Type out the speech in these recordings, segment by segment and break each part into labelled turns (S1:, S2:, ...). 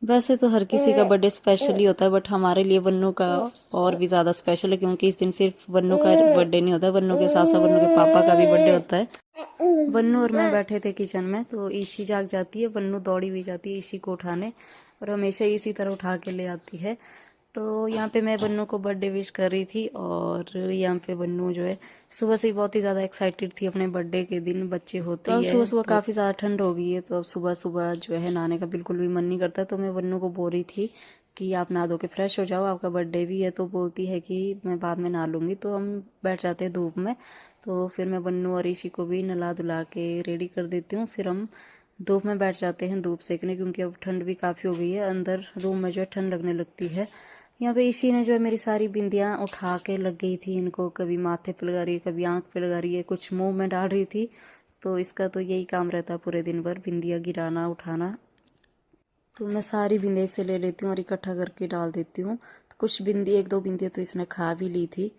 S1: वैसे तो हर किसी का बर्थडे स्पेशल ही होता है, बट हमारे लिए बन्नू का और भी ज़्यादा स्पेशल है, क्योंकि इस दिन सिर्फ बन्नू का बर्थडे नहीं होता है, बन्नू के साथ साथ बन्नू के पापा का भी बर्थडे होता है। बन्नू और मैं बैठे थे किचन में, तो ईशी जाग जाती है, बन्नू दौड़ी भी जाती है ईशी को उठाने, और हमेशा इसी तरह उठा के ले आती है। तो यहाँ पे मैं बन्नू को बर्थडे विश कर रही थी, और यहाँ पे बन्नू जो है सुबह से ही बहुत ही ज़्यादा एक्साइटेड थी अपने बर्थडे के दिन, बच्चे होते ही है। सुबह सुबह काफ़ी ज़्यादा ठंड हो गई है, तो अब सुबह सुबह जो है नहाने का बिल्कुल भी मन नहीं करता। तो मैं बन्नू को बोल रही थी कि आप नहा धो के फ्रेश हो जाओ, आपका बर्थडे भी है। तो बोलती है कि मैं बाद में नहा लूँगी। तो हम बैठ जाते हैं धूप में। तो फिर मैं बन्नू और ऋषि को भी नला धुला के रेडी कर देती हूँ, फिर हम धूप में बैठ जाते हैं धूप सेकने, क्योंकि अब ठंड भी काफ़ी हो गई है, अंदर रूम में जो है ठंड लगने लगती है। यहाँ पे इसी ने जो है मेरी सारी बिंदियाँ उठा के लग गई थी इनको, कभी माथे पे लगा रही है, कभी आंख पे लगा रही है, कुछ मुंह में डाल रही थी। तो इसका तो यही काम रहता है पूरे दिन भर, बिंदियाँ गिराना उठाना। तो मैं सारी बिंदियाँ इससे ले लेती हूँ और इकट्ठा करके डाल देती हूँ। तो कुछ बिंदी, एक दो बिंदियाँ तो इसने खा भी ली थी।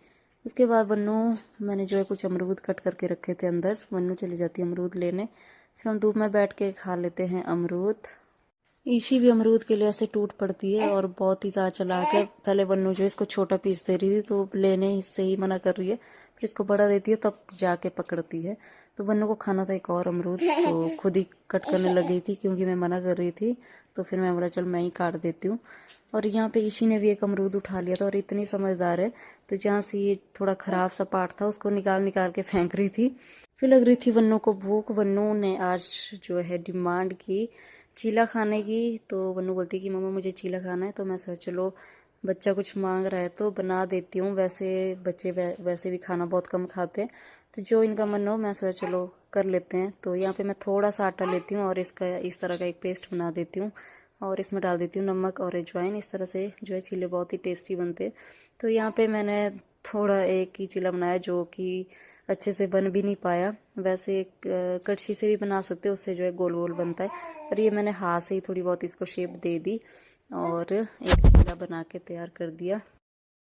S1: उसके बाद बन्नू, मैंने जो है कुछ अमरूद कट करके रखे थे अंदर, बन्नू चली जाती है अमरूद लेने, फिर हम धूप में बैठ के खा लेते हैं अमरूद। ईशी भी अमरूद के लिए ऐसे टूट पड़ती है, और बहुत ही ज़्यादा चला के पहले बन्नू जो है इसको छोटा पीस दे रही थी, तो लेने से ही मना कर रही है, फिर इसको बड़ा देती है तब जाके पकड़ती है। तो बन्नू को खाना था एक और अमरूद, तो खुद ही कट करने लग गई थी, क्योंकि मैं मना कर रही थी। तो फिर मैं बोला चल मैं ही काट देती हूँ। और यहाँ पे ईशी ने भी एक अमरूद उठा लिया था, और इतनी समझदार है, तो जहाँ से ये थोड़ा ख़राब सा पार्ट था उसको निकाल निकाल के फेंक रही थी। फिर लग रही थी बन्नू को भूख, बन्नू ने आज जो है डिमांड की चीला खाने की। तो बन्नू बोलती कि मम्मा मुझे चीला खाना है। तो मैं सोचा चलो बच्चा कुछ मांग रहा है तो बना देती हूँ, वैसे बच्चे वैसे भी खाना बहुत कम खाते हैं, तो जो इनका मन हो मैं सोचा चलो कर लेते हैं। तो यहाँ पे मैं थोड़ा सा आटा लेती हूँ और इसका इस तरह का एक पेस्ट बना देती हूँ, और इसमें डाल देती हूँ नमक और अजवाइन। इस तरह से जो है चीले बहुत ही टेस्टी बनते हैं। तो यहाँ पे मैंने थोड़ा एक ही चीला बनाया, जो कि अच्छे से बन भी नहीं पाया। वैसे एक कड़छी से भी बना सकते हैं, उससे जो है गोल गोल बनता है, पर ये मैंने हाथ से ही थोड़ी बहुत इसको शेप दे दी और एक चीला बना के तैयार कर दिया।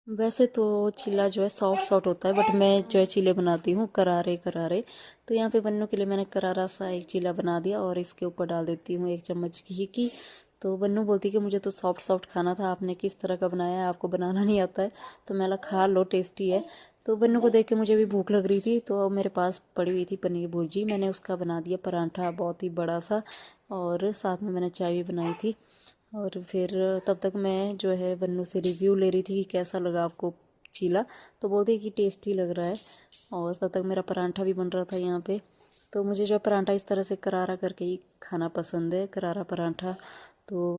S1: वैसे तो चीला जो है सॉफ्ट सॉफ्ट होता है, बट मैं जो है चीले बनाती हूँ करारे करारे। तो यहाँ पे बन्नू के लिए मैंने करारा सा एक चीला बना दिया, और इसके ऊपर डाल देती हूँ 1 चम्मच घी की। तो बन्नू बोलती कि मुझे तो सॉफ्ट सॉफ्ट खाना था, आपने किस तरह का बनाया है, आपको बनाना नहीं आता है। तो मैं खा लो, टेस्टी है। तो बन्नू को देख के मुझे भी भूख लग रही थी, तो मेरे पास पड़ी हुई थी पनीर भुर्जी, मैंने उसका बना दिया परांठा बहुत ही बड़ा सा, और साथ में मैंने चाय भी बनाई थी। और फिर तब तक मैं जो है बन्नू से रिव्यू ले रही थी कि कैसा लगा आपको चीला। तो बोलते कि टेस्टी लग रहा है। और तब तक मेरा परांठा भी बन रहा था यहाँ पे। तो मुझे जो परांठा इस तरह से करारा करके ही खाना पसंद है, करारा परांठा। तो